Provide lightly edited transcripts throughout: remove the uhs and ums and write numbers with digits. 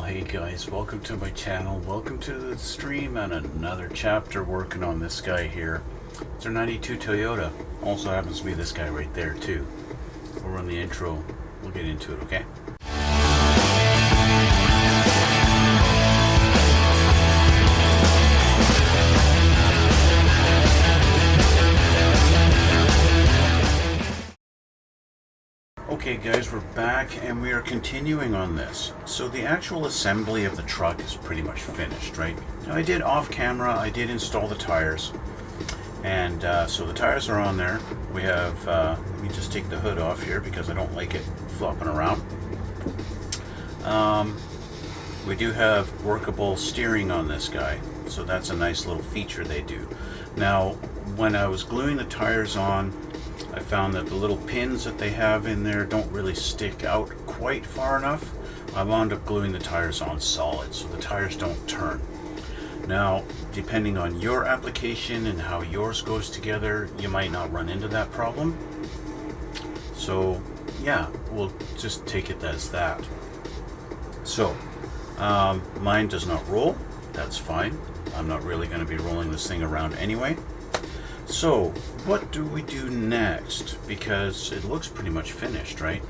Hey guys, welcome to my channel, welcome to the stream and another chapter working on this guy here. It's our 92 Toyota, also happens to be this guy right there too. We'll run the intro, we'll get into it, okay? Okay guys, we're back and we are continuing on this. So the actual assembly of the truck is pretty much finished, right? Now I did off camera, I did install the tires. And so the tires are on there. We have, let me just take the hood off here because I don't like it flopping around. We do have workable steering on this guy. So that's a nice little feature they do. Now, when I was gluing the tires on, I found that the little pins that they have in there don't really stick out quite far enough. I wound up gluing the tires on solid so the tires don't turn. Now, depending on your application and how yours goes together, you might not run into that problem. So yeah, we'll just take it as that. So mine does not roll. That's fine. I'm not really going to be rolling this thing around anyway. So what do we do next? Because it looks pretty much finished, right?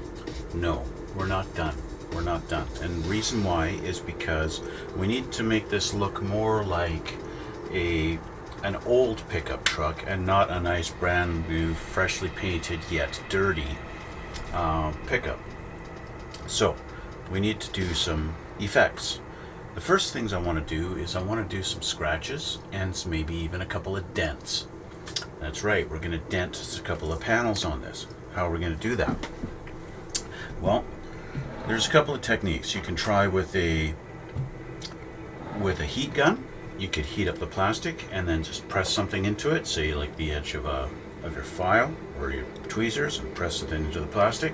No, we're not done. We're not done. And the reason why is because we need to make this look more like an old pickup truck and not a nice brand new, freshly painted yet dirty pickup. So we need to do some effects. The first things I want to do is I want to do some scratches and maybe even a couple of dents. That's right, we're going to dent a couple of panels on this. How are we going to do that? Well, there's a couple of techniques you can try with a heat gun. You could heat up the plastic and then just press something into it, say like the edge of your file or your tweezers, and press it into the plastic.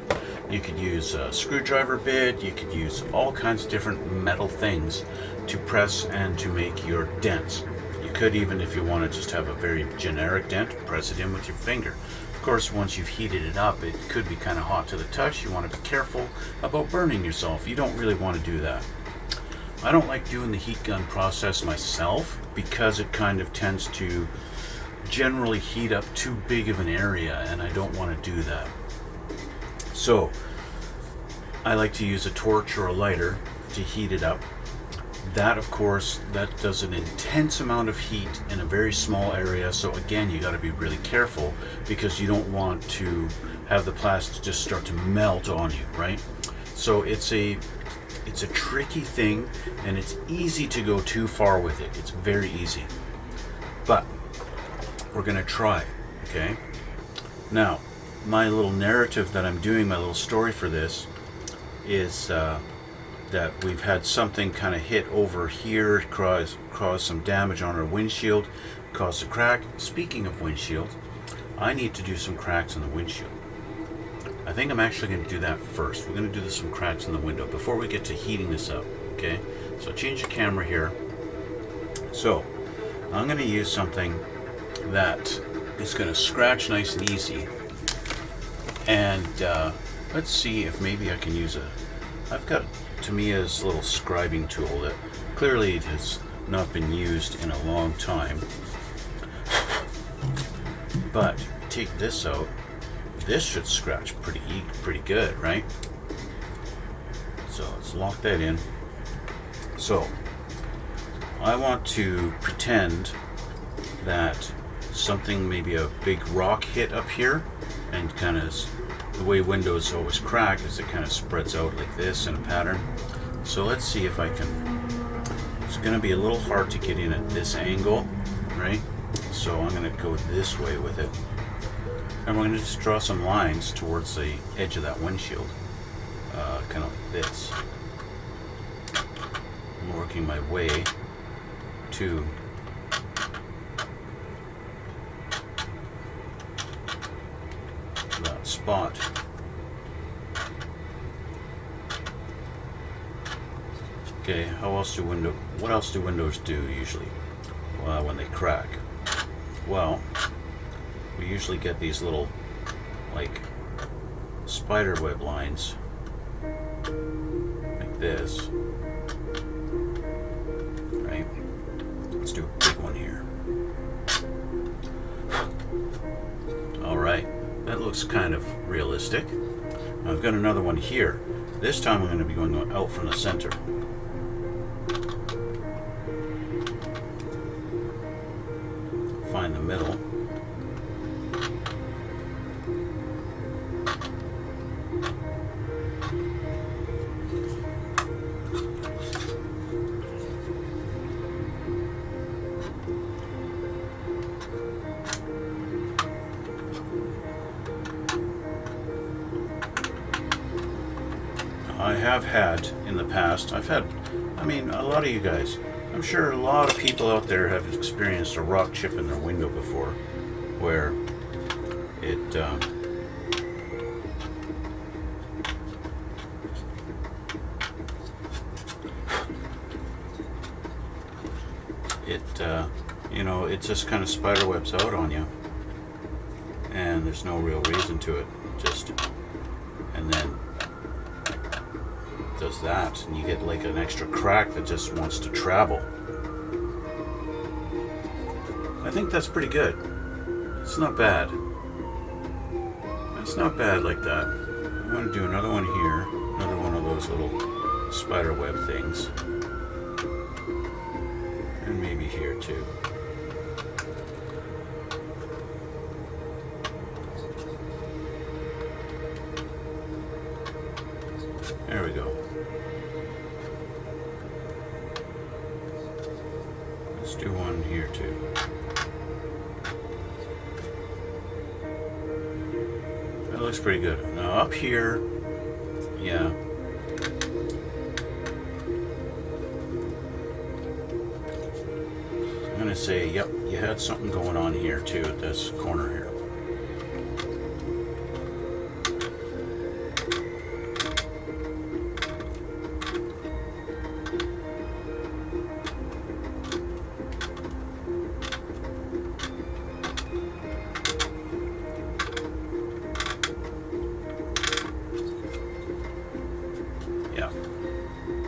You could use a screwdriver bit. You could use all kinds of different metal things to press and to make your dents. You could even, if you want to just have a very generic dent, press it in with your finger. Of course, once you've heated it up, it could be kind of hot to the touch. You want to be careful about burning yourself. You don't really want to do that. I don't like doing the heat gun process myself because it kind of tends to generally heat up too big of an area, and I don't want to do that. So I like to use a torch or a lighter to heat it up. That, of course, that does an intense amount of heat in a very small area. So again, you got to be really careful because you don't want to have the plastic just start to melt on you, right? So it's a tricky thing, and it's easy to go too far with it. It's very easy. But we're going to try, okay? Now, my little narrative that I'm doing, my little story for this is that we've had something kind of hit over here, cause some damage on our windshield, caused a crack. Speaking of windshield, I need to do some cracks in the windshield. I think I'm actually going to do that first. We're going to do some cracks in the window before we get to heating this up, okay? So change the camera here. So I'm going to use something that is going to scratch nice and easy. And let's see if maybe I can use I've got Tamiya's little scribing tool that clearly has not been used in a long time. But take this out. This should scratch pretty good, right? So let's lock that in. So I want to pretend that something, maybe a big rock hit up here, and kind of the way windows always crack is it kind of spreads out like this in a pattern. So let's see if I can. It's going to be a little hard to get in at this angle, right? So I'm going to go this way with it. And we're going to just draw some lines towards the edge of that windshield, kind of like this. I'm working my way to that spot. Okay, what else do windows do usually? Well, when they crack. Well, we usually get these little, like, spider web lines, like this. looks kind of realistic. I've got another one here. This time I'm going to be going out from the center. Find the middle. I have had in the past, I mean, a lot of you guys, I'm sure a lot of people out there have experienced a rock chip in their window before, where you know, it just kind of spider webs out on you, and there's no real reason to it, and then does that, and you get like an extra crack that just wants to travel. I think that's pretty good. It's not bad. It's not bad like that. I'm going to do another one here, another one of those little spider web things, and maybe here too. There we go. Let's do one here too. That looks pretty good. Now up here, yeah. I'm gonna say, yep, you had something going on here too at this corner here. Yeah,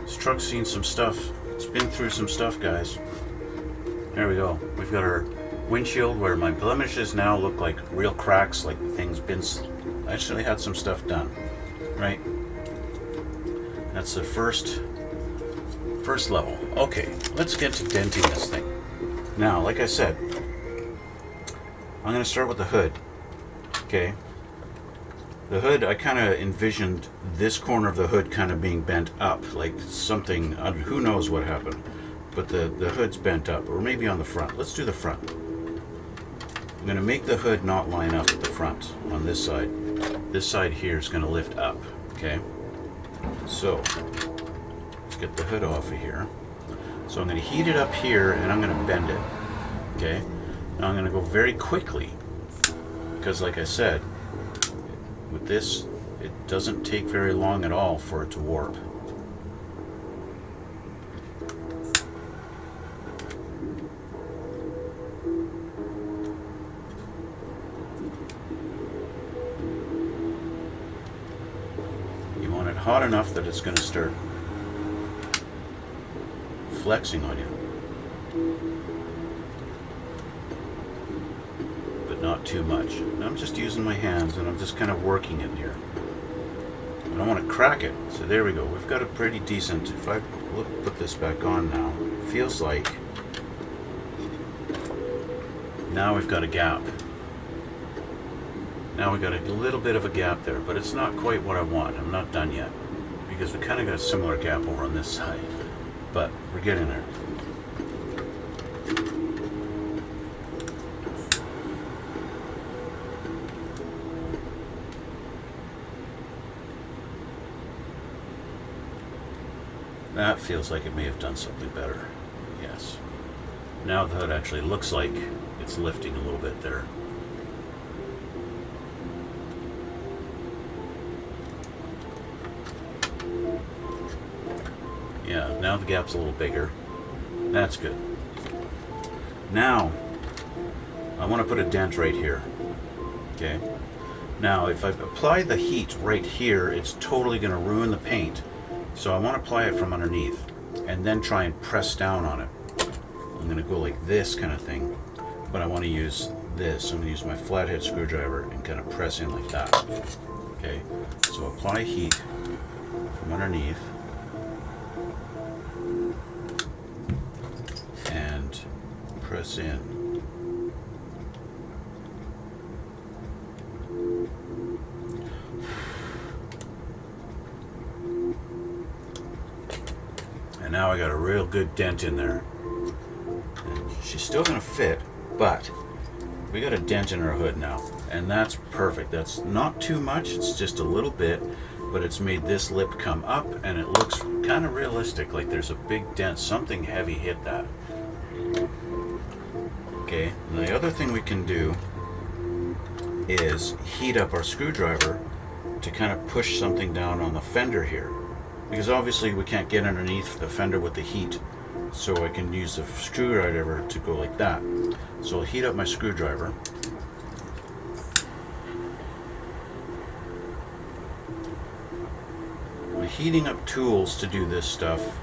this truck's seen some stuff. It's been through some stuff, guys. There we go. We've got our windshield where my blemishes now look like real cracks, like the thing's been actually had some stuff done, right? That's the first level. Okay, let's get to denting this thing. Now, like I said, I'm going to start with the hood. Okay. The hood, I kind of envisioned this corner of the hood kind of being bent up, like something, who knows what happened, but the hood's bent up, or maybe on the front. Let's do the front. I'm going to make the hood not line up at the front on this side. This side here is going to lift up, okay? So, let's get the hood off of here. So I'm going to heat it up here, and I'm going to bend it, okay? Now I'm going to go very quickly, because like I said, with this, it doesn't take very long at all for it to warp. You want it hot enough that it's going to start flexing on you. Not too much. And I'm just using my hands and I'm just kind of working it here. I don't want to crack it. So there we go. We've got a pretty decent, if I put this back on now, it feels like now we've got a gap. Now we've got a little bit of a gap there, but it's not quite what I want. I'm not done yet because we kind of got a similar gap over on this side, but we're getting there. That feels like it may have done something better. Yes. Now the hood actually looks like it's lifting a little bit there. Yeah, now the gap's a little bigger. That's good. Now, I want to put a dent right here. Okay. Now, if I apply the heat right here, it's totally going to ruin the paint. So I want to apply it from underneath and then try and press down on it. I'm going to go like this kind of thing, but I want to use this. I'm going to use my flathead screwdriver and kind of press in like that. Okay, so apply heat from underneath and press in. And now I got a real good dent in there. And she's still going to fit, but we got a dent in her hood now, and that's perfect. That's not too much, it's just a little bit, but it's made this lip come up and it looks kind of realistic, like there's a big dent, something heavy hit that. Okay, and the other thing we can do is heat up our screwdriver to kind of push something down on the fender here, because obviously we can't get underneath the fender with the heat, so I can use the screwdriver to go like that. So I'll heat up my screwdriver. Heating up tools to do this stuff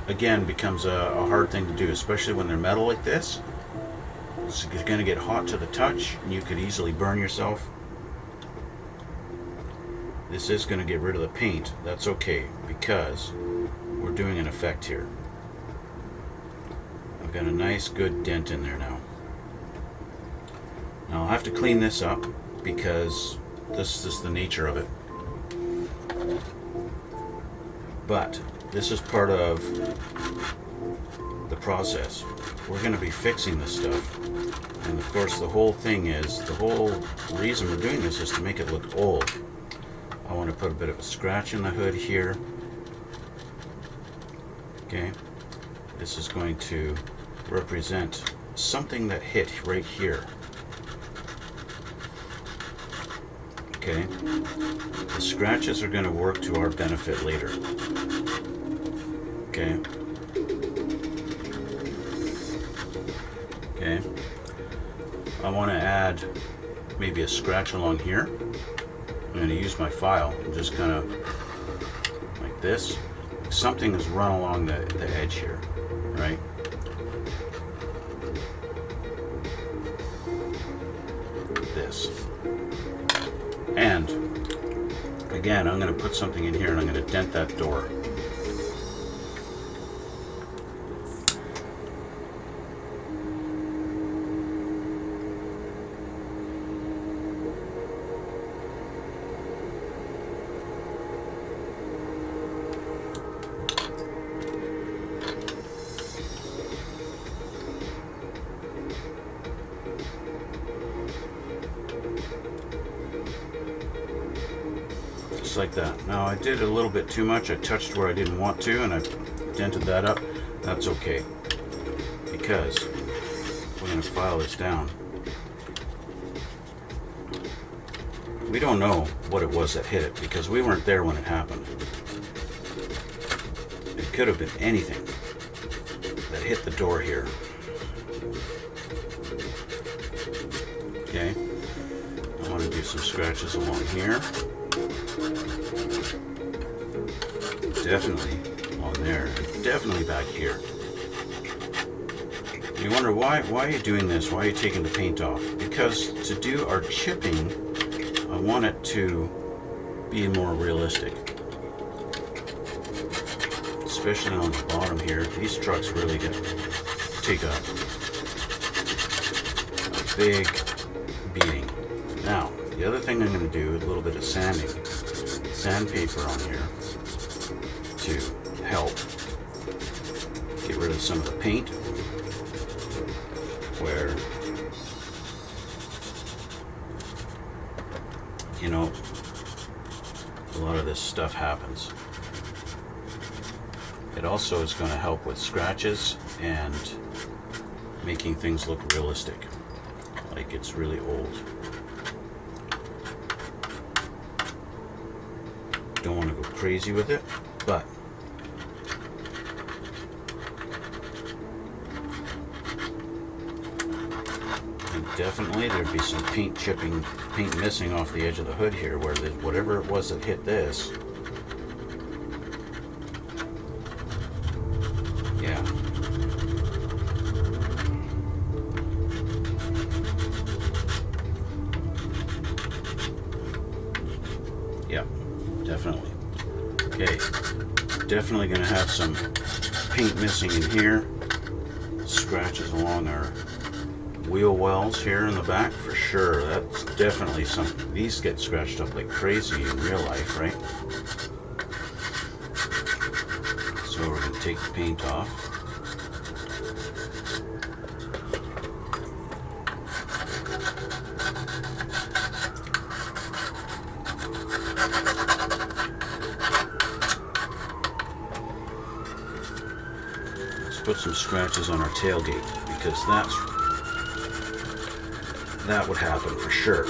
again becomes a hard thing to do, especially when they're metal like this. It's going to get hot to the touch and you could easily burn yourself. This is going to get rid of the paint. That's okay, because we're doing an effect here. I've got a nice good dent in there now. Now I'll have to clean this up because this is the nature of it. But this is part of the process. We're going to be fixing this stuff. And of course the whole thing is, the whole reason we're doing this is to make it look old. I want to put a bit of a scratch in the hood here. Okay. This is going to represent something that hit right here. Okay. The scratches are going to work to our benefit later. Okay. Okay. I want to add maybe a scratch along here. I'm going to use my file and just kind of like this. Something has run along the edge here, right? This. And again, I'm going to put something in here and I'm going to dent that door. Just like that. Now I did a little bit too much. I touched where I didn't want to and I dented that up. That's okay, because we're going to file this down. We don't know what it was that hit it because we weren't there when it happened. It could have been anything that hit the door here. Okay, I want to do some scratches along here. Definitely on there, definitely back here. You wonder why are you doing this? Why are you taking the paint off? Because to do our chipping, I want it to be more realistic. Especially on the bottom here. These trucks really take a big beating. Now, the other thing I'm going to do is a little bit of sanding. Sandpaper on here to help get rid of some of the paint where, you know, a lot of this stuff happens. It also is going to help with scratches and making things look realistic, like it's really old. Don't want to go crazy with it, but and definitely there'd be some paint missing off the edge of the hood here, where whatever it was that hit this. Yeah. definitely. Okay, definitely gonna have some paint missing in here. Scratches along our wheel wells here in the back for sure. That's definitely something. These get scratched up like crazy in real life, right? So we're gonna take the paint off. Put some scratches on our tailgate because that would happen for sure.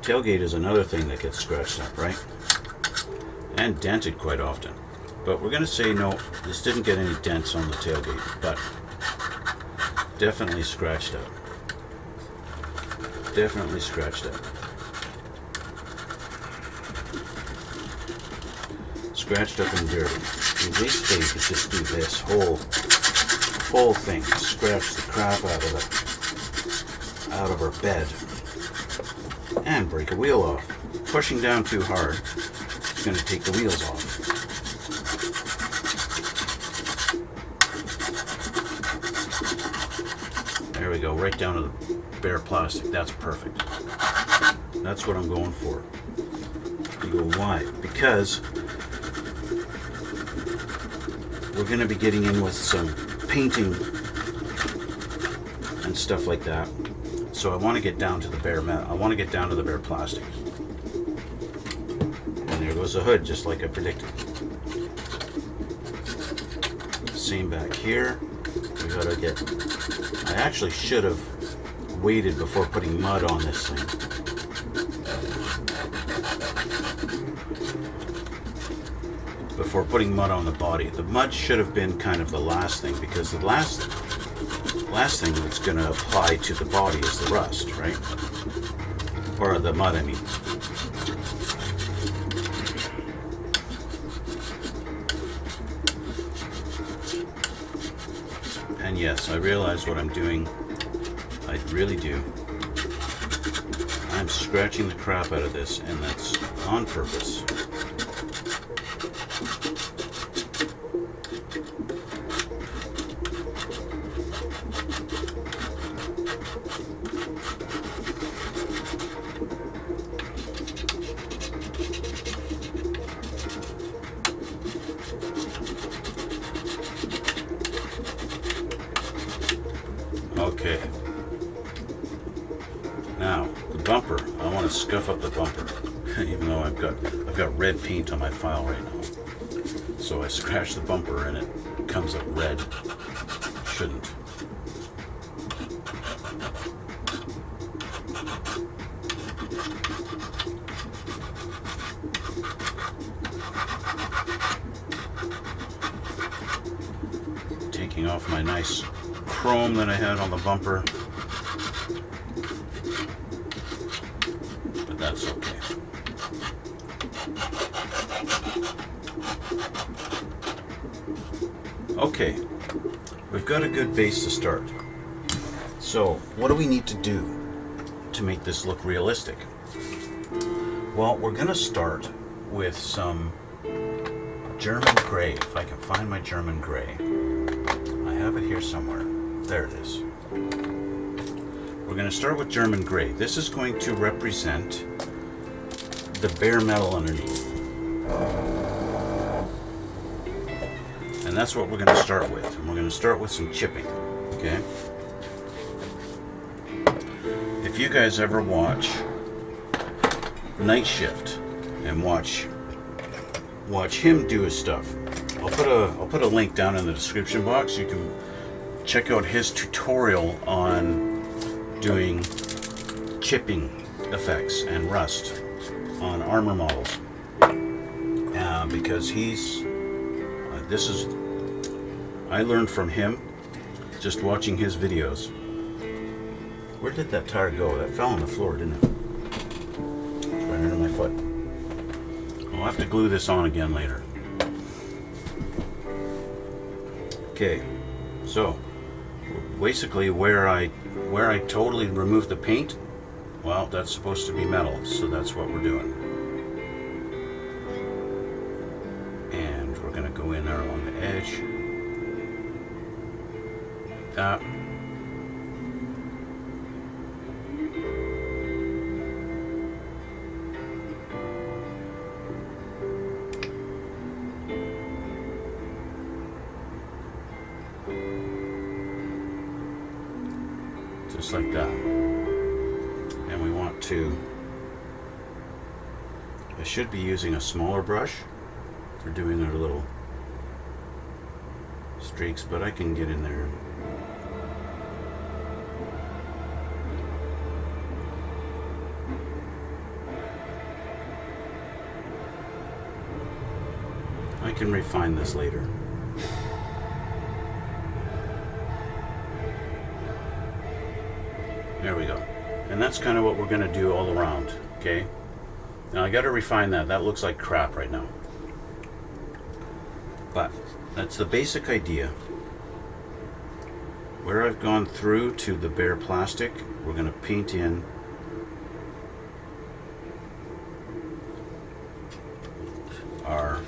Tailgate is another thing that gets scratched up, right? And dented quite often. But we're going to say no, this didn't get any dents on the tailgate, but definitely scratched up. Definitely scratched up. Scratched up and dirty. And basically you could just do this whole thing. Scratch the crap out of our bed. And break a wheel off. Pushing down too hard is going to take the wheels off. There we go, right down to the bare plastic. That's perfect. That's what I'm going for. You go, why? Because we're going to be getting in with some painting and stuff like that. So I want to get down to the bare metal. I want to get down to the bare plastic. And there goes the hood, just like I predicted. Same back here. We gotta get. I actually should have waited before putting mud on this thing. Before putting mud on the body. The mud should have been kind of the last thing, because the last thing that's going to apply to the body is the rust, right? Or the mud, I mean. And yes, I realize what I'm doing. I really do. I'm scratching the crap out of this, and that's on purpose. Okay. Now, the bumper. I want to scuff up the bumper, even though I've got red paint on my file right now. So I scratch the bumper and it comes up red. Shouldn't. Taking off my nice chrome that I had on the bumper, but that's okay. Okay, we've got a good base to start. So what do we need to do to make this look realistic? Well, we're gonna start with some German gray, if I can find my German gray. I have it here somewhere. There it is. We're going to start with German gray. This is going to represent the bare metal underneath. And that's what we're going to start with. And we're going to start with some chipping. Okay? If you guys ever watch Nightshift and watch him do his stuff, I'll put a link down in the description box. You can check out his tutorial on doing chipping effects and rust on armor models, because I learned from him just watching his videos. Where did that tire go? That fell on the floor, didn't it? Right under my foot. I'll have to glue this on again later. Okay, so basically where I where I totally removed the paint, well, that's supposed to be metal, so that's what we're doing. And we're going to go in there along the edge, like that. Just like that. And we want to, I should be using a smaller brush for doing our little streaks, but I can get in there. I can refine this later. There we go. And that's kind of what we're going to do all around, okay? Now I got to refine that. That looks like crap right now. But that's the basic idea. Where I've gone through to the bare plastic, we're going to paint in our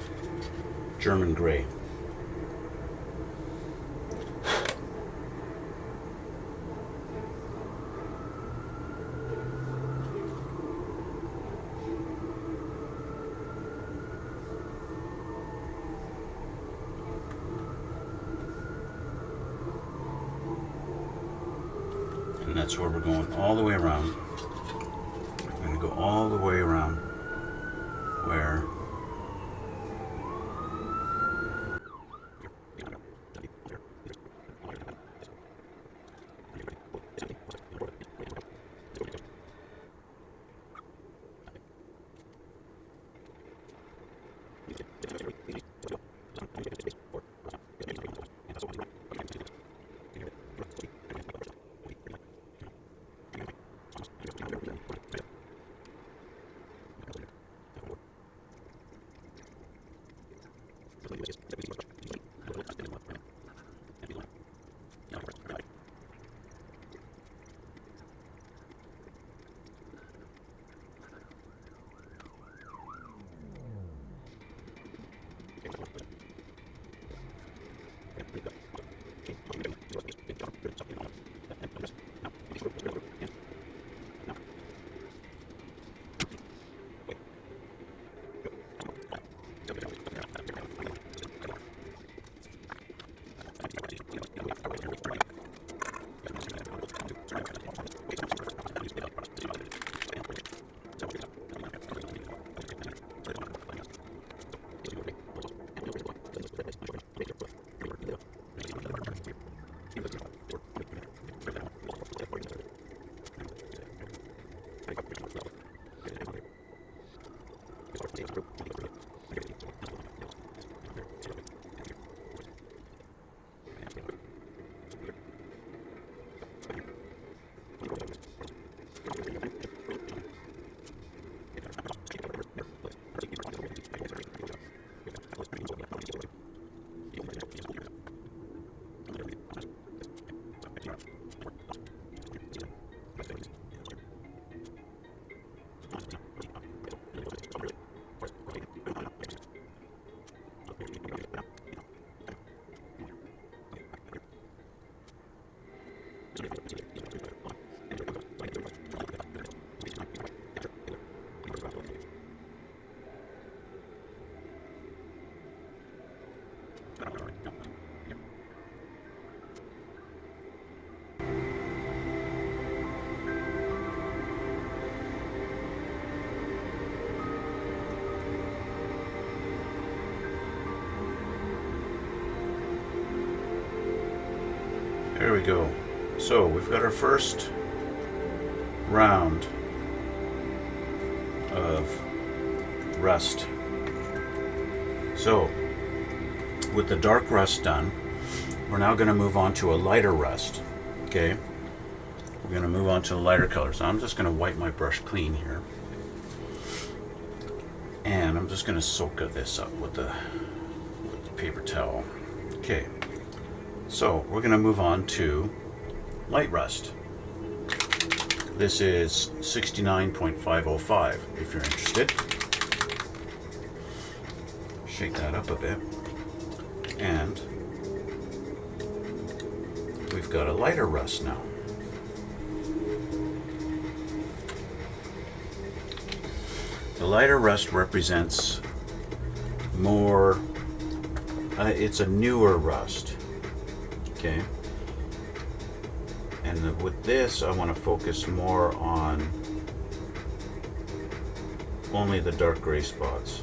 German gray. And that's where we're going all the way around. We're going to go all the way around where there we go. So we've got our first round of rust. So with the dark rust done, we're now going to move on to a lighter rust. Okay, we're going to move on to lighter colors. I'm just going to wipe my brush clean here, and I'm just going to soak this up with the paper towel. Okay, so we're going to move on to light rust. This is 69.505 if you're interested. Shake that up a bit. And we've got a lighter rust now. The lighter rust represents more, it's a newer rust, okay? And with this, I want to focus more on only the dark gray spots.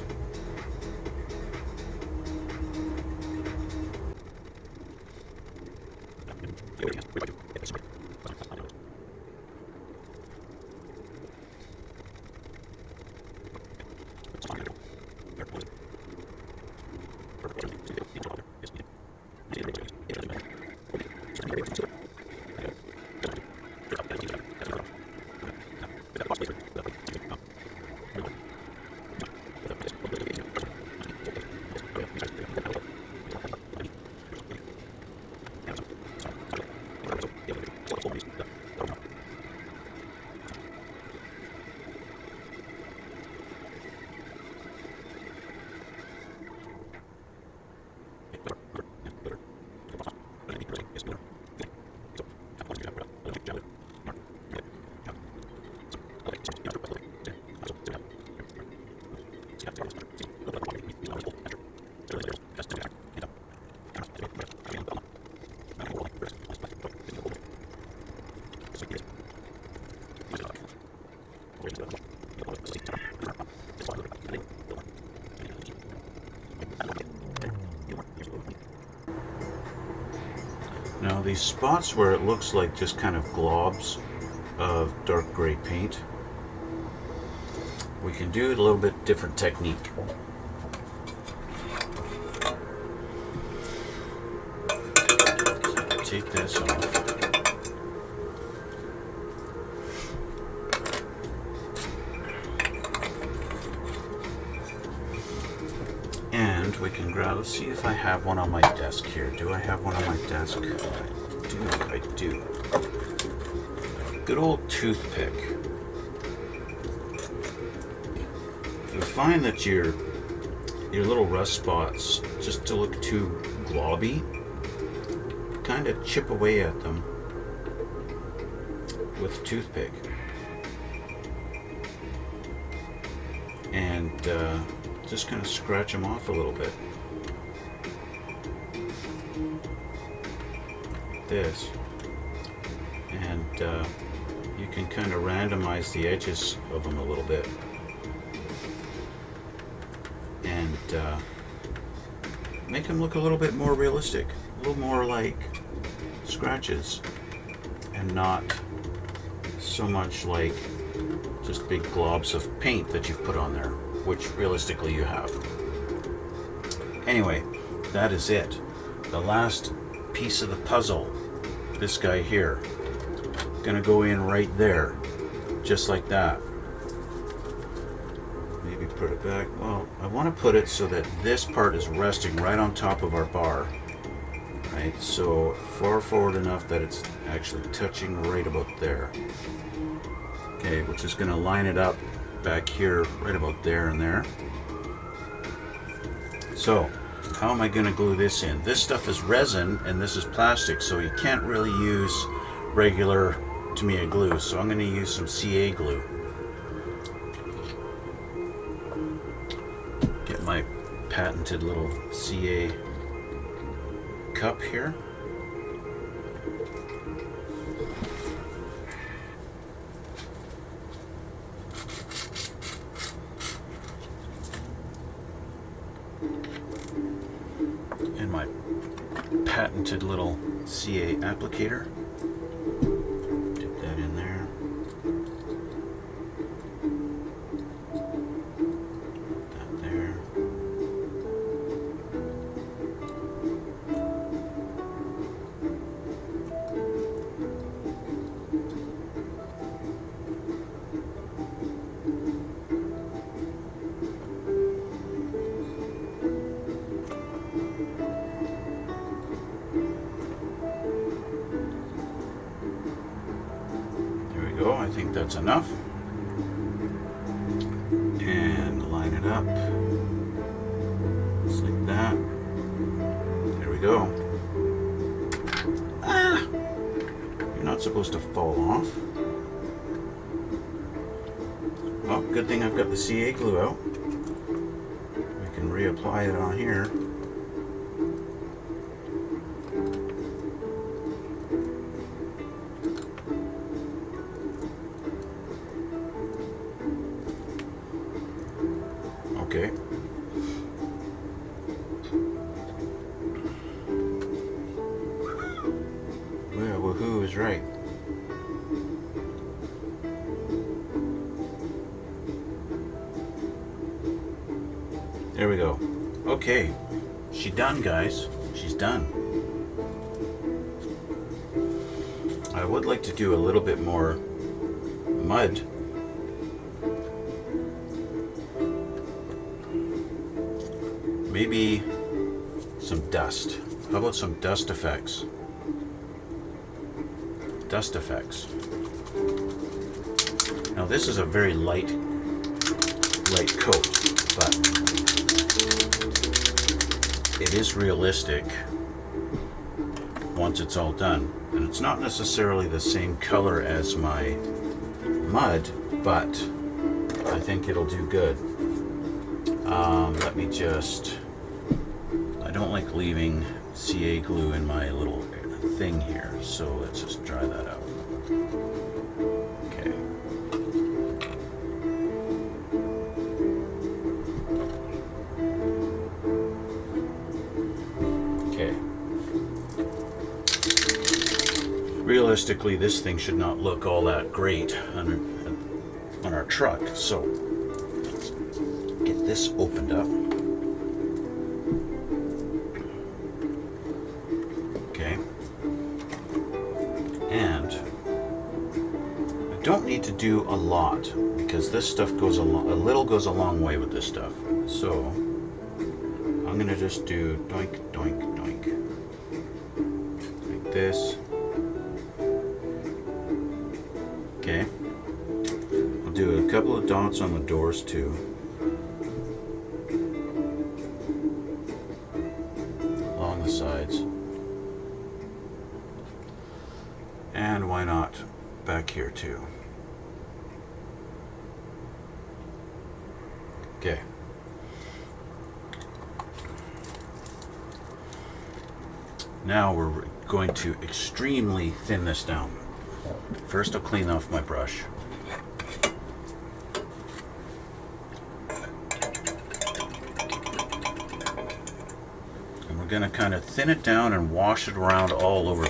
Now these spots where it looks like just kind of globs of dark gray paint, we can do a little bit different technique. Take this off. And we can grab, let's see if I have one on my desk here. Do I have one on my desk? I do. Good old toothpick. If you find that your little rust spots just to look too globby, kind of chip away at them with a toothpick. And just kind of scratch them off a little bit. This. And you can kind of randomize the edges of them a little bit. And make them look a little bit more realistic. A little more like scratches. And not so much like just big globs of paint that you've put on there, which realistically you have. Anyway, that is it. The last piece of the puzzle, this guy here, gonna go in right there, just like that. Maybe put it back. Well, I want to put it so that this part is resting right on top of our bar. Right, so far forward enough that it's actually touching right about there. Okay, we're just gonna line it up back here, right about there and there. So, how am I gonna glue this in? This stuff is resin and this is plastic, so you can't really use regular Tamiya glue. So I'm gonna use some CA glue. Get my patented little CA cup here. And my patented little CA applicator. Dip that in there. That there. think that's enough. And line it up. Just like that. There we go. Ah! You're not supposed to fall off. Well, good thing I've got the CA glue out. We can reapply it on here. Okay. Well, woohoo is right. There we go. Okay, she's done, guys. She's done. I would like to do a little bit more mud. Maybe some dust. How about some dust effects? Dust effects. Now this is a very light coat, but it is realistic once it's all done. And it's not necessarily the same color as my mud, but I think it'll do good. Let me just, I don't like leaving CA glue in my little thing here, so let's just dry that out. Okay. Okay. Realistically, this thing should not look all that great on our truck, so let's get this opened up. Okay. And I don't need to do a lot because this stuff goes a little goes a long way with this stuff. So I'm gonna just do doink, doink, doink. Like this. Okay. I'll do a couple of dots on the doors too. Along the sides. And why not back here too? Okay. Now we're going to extremely thin this down. First I'll clean off my brush. And we're going to kind of thin it down and wash it around all over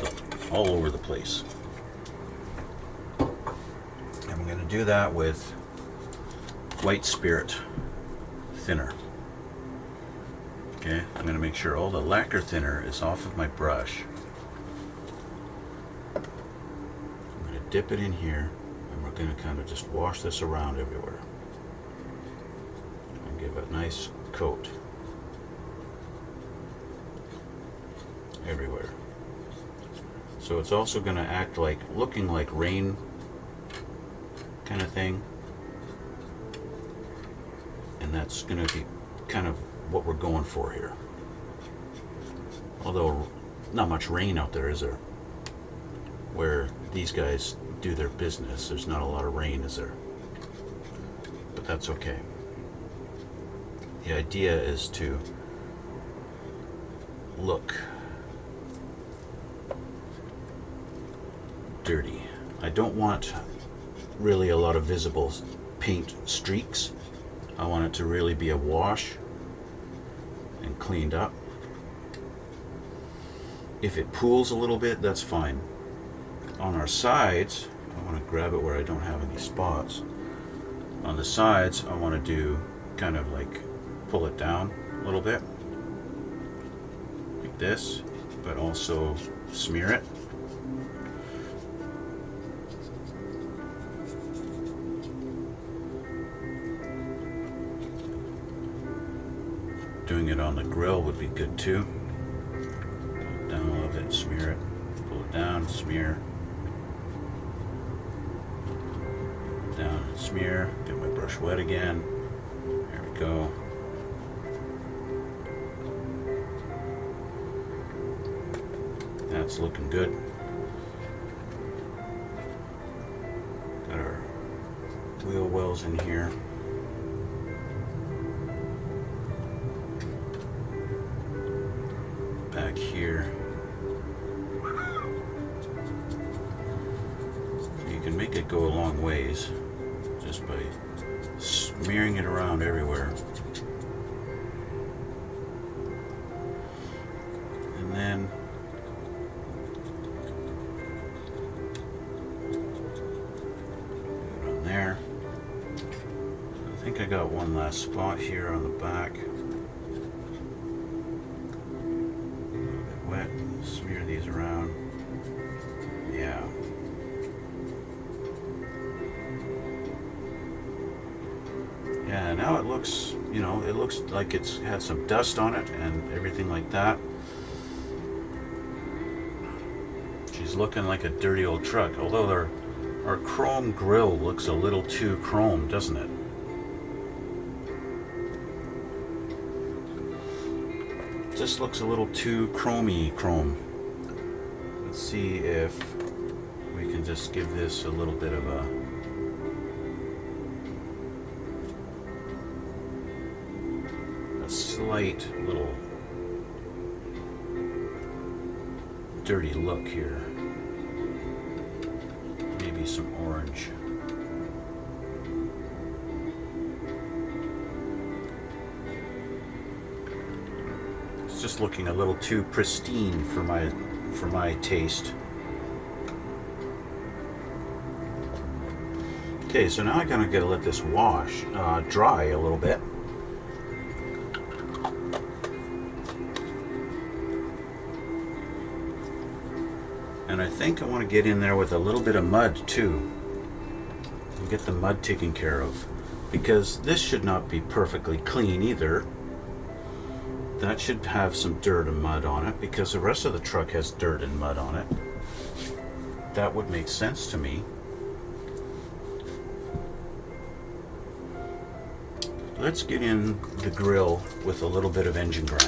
the place. And we're going to do that with white spirit thinner. Okay, I'm going to make sure all the lacquer thinner is off of my brush. I'm going to dip it in here and we're going to kind of just wash this around everywhere and give it a nice coat everywhere. So it's also going to act like, looking like rain kind of thing. And that's going to be kind of what we're going for here. Although not much rain out there, is there? Where these guys do their business, there's not a lot of rain, is there? But that's okay. The idea is to look dirty. I don't want really a lot of visible paint streaks. I want it to really be a wash and cleaned up. If it pools a little bit, that's fine. On our sides, I want to grab it where I don't have any spots. On the sides, I want to do kind of like pull it down a little bit, like this, but also smear it. Doing it on the grill would be good too. Pull it down a little bit, smear it. Pull it down, smear. Smear, get my brush wet again. There we go. That's looking good. Got our wheel wells in here. Back here. So you can make it go a long ways just by smearing it around everywhere. And then put it on there. I think I got one last spot here on the back. Wet, smear these around. Yeah. Yeah, now it looks, you know, it looks like it's had some dust on it and everything like that. She's looking like a dirty old truck, although our chrome grille looks a little too chrome, doesn't it? Just looks a little too chromey chrome. Let's see if we can just give this a little bit of a slight little dirty look here. Maybe some orange. It's just looking a little too pristine for my taste. Okay, so now I'm gonna let this wash, dry a little bit. And I think I want to get in there with a little bit of mud too, and get the mud taken care of, because this should not be perfectly clean either. That should have some dirt and mud on it, because the rest of the truck has dirt and mud on it. That would make sense to me. Let's get in the grill with a little bit of engine grime.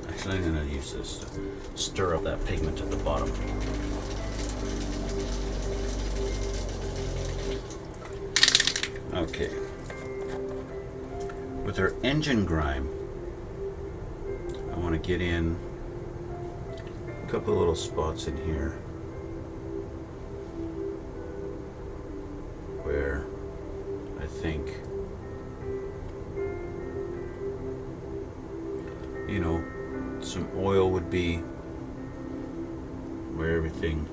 Actually, I'm going to use this to stir up that pigment at the bottom. Okay. With our engine grime, I want to get in a couple of little spots in here where I think, you know, some oil would be, where everything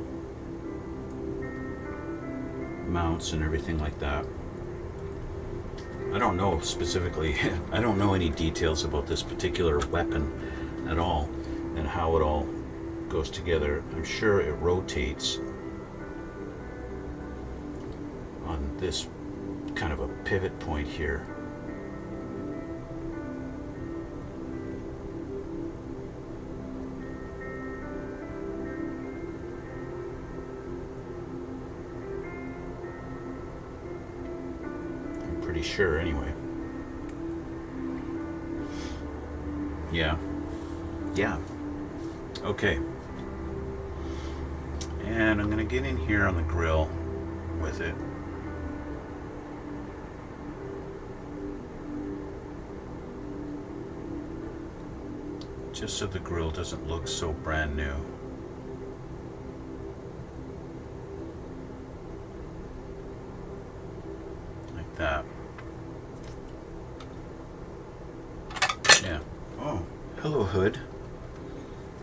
mounts and everything like that. I don't know specifically, I don't know any details about this particular weapon at all and how it all goes together. I'm sure it rotates on this kind of a pivot point here. Pretty sure anyway. Yeah. Okay. And I'm gonna get in here on the grill with it. Just so the grill doesn't look so brand new. Like that. Yeah. Oh, hello hood.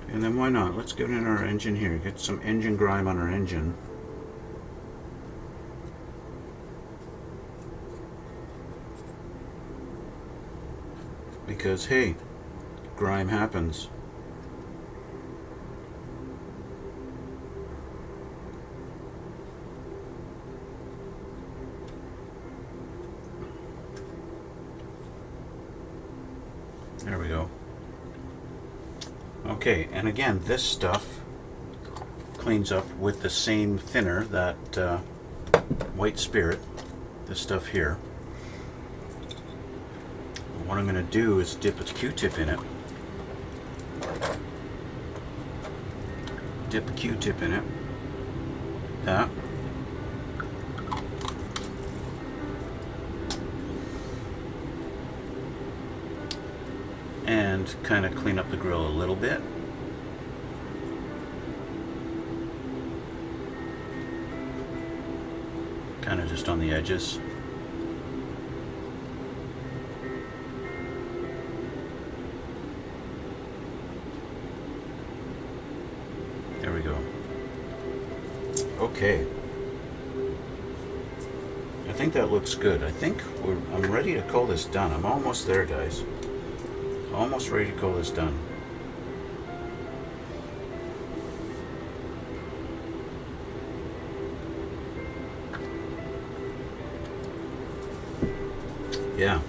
And then why not? Let's get in our engine here. Get some engine grime on our engine. Because hey, grime happens. There we go. Okay, and again, this stuff cleans up with the same thinner, that white spirit, this stuff here. And what I'm going to do is dip a Q-tip in it. Dip a Q-tip in it. That. And kind of clean up the grill a little bit. Kind of just on the edges. There we go. Okay. I think that looks good. I think I'm ready to call this done. I'm almost there, guys. Almost ready to call this done. Yeah,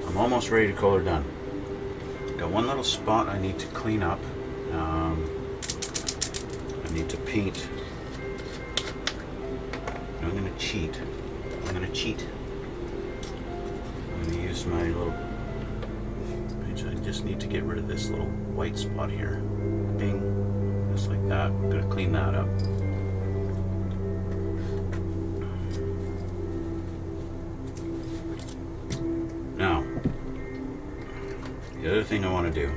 I'm almost ready to call her done. Got one little spot I need to clean up. I need to paint. I'm gonna cheat. I'm gonna use my little. I just need to get rid of this little white spot here. Bing, just like that. I'm gonna clean that up. Now, the other thing I want to do,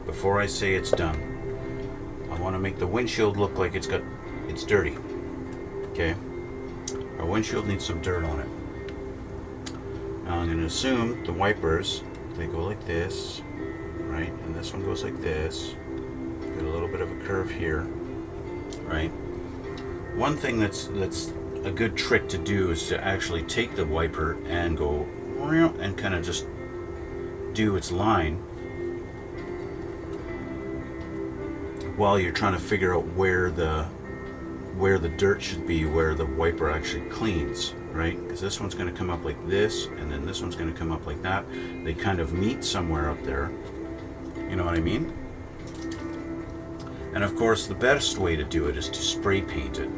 before I say it's done, I want to make the windshield look like it's dirty. Okay? Our windshield needs some dirt on it. Now I'm going to assume the wipers, they go like this, right? And this one goes like this. Got a little bit of a curve here, right? One thing that's a good trick to do is to actually take the wiper and go and kind of just do its line while you're trying to figure out where the dirt should be, where the wiper actually cleans, right? Because this one's going to come up like this, and then this one's going to come up like that. They kind of meet somewhere up there. You know what I mean? And of course, the best way to do it is to spray paint it,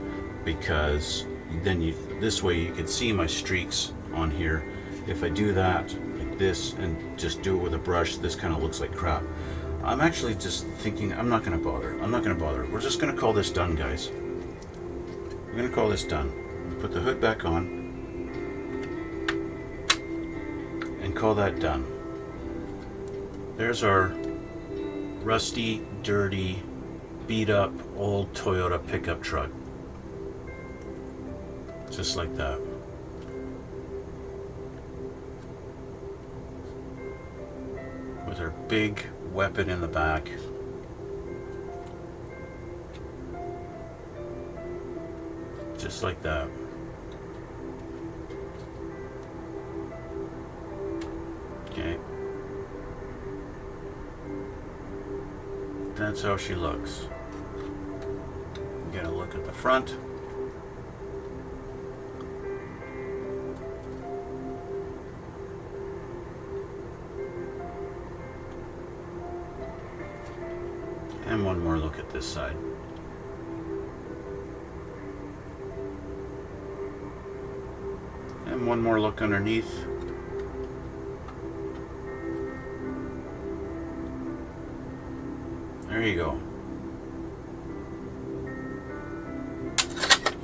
because then this way you can see my streaks on here. If I do that like this and just do it with a brush, this kind of looks like crap. I'm actually just thinking I'm not going to bother. We're just going to call this done, guys. We're going to call this done. Put the hood back on and call that done. There's our rusty, dirty, beat up old Toyota pickup truck. Just like that. With her big weapon in the back. Just like that. Okay. That's how she looks. Get a look at the front. And one more look at this side. And one more look underneath. There you go.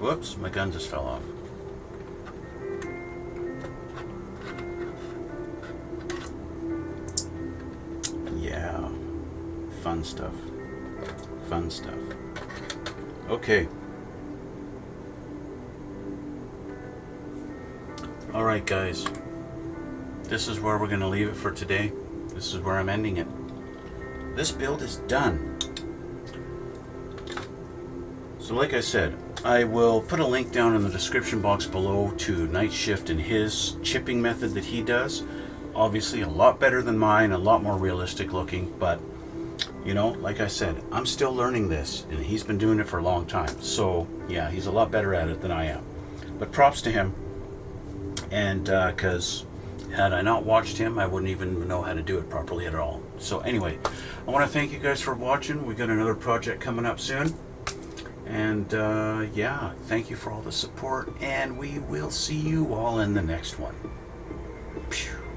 Whoops, my gun just fell off. Yeah, fun stuff. Fun stuff. Okay. Alright guys, this is where we're going to leave it for today. This is where I'm ending it. This build is done. So like I said, I will put a link down in the description box below to Nightshift and his chipping method that he does. Obviously a lot better than mine, a lot more realistic looking, but you know, like I said, I'm still learning this, and he's been doing it for a long time. So yeah, he's a lot better at it than I am. But props to him. And because Had I not watched him, I wouldn't even know how to do it properly at all. So anyway, I want to thank you guys for watching. We got another project coming up soon. And yeah, thank you for all the support, and we will see you all in the next one. Phew.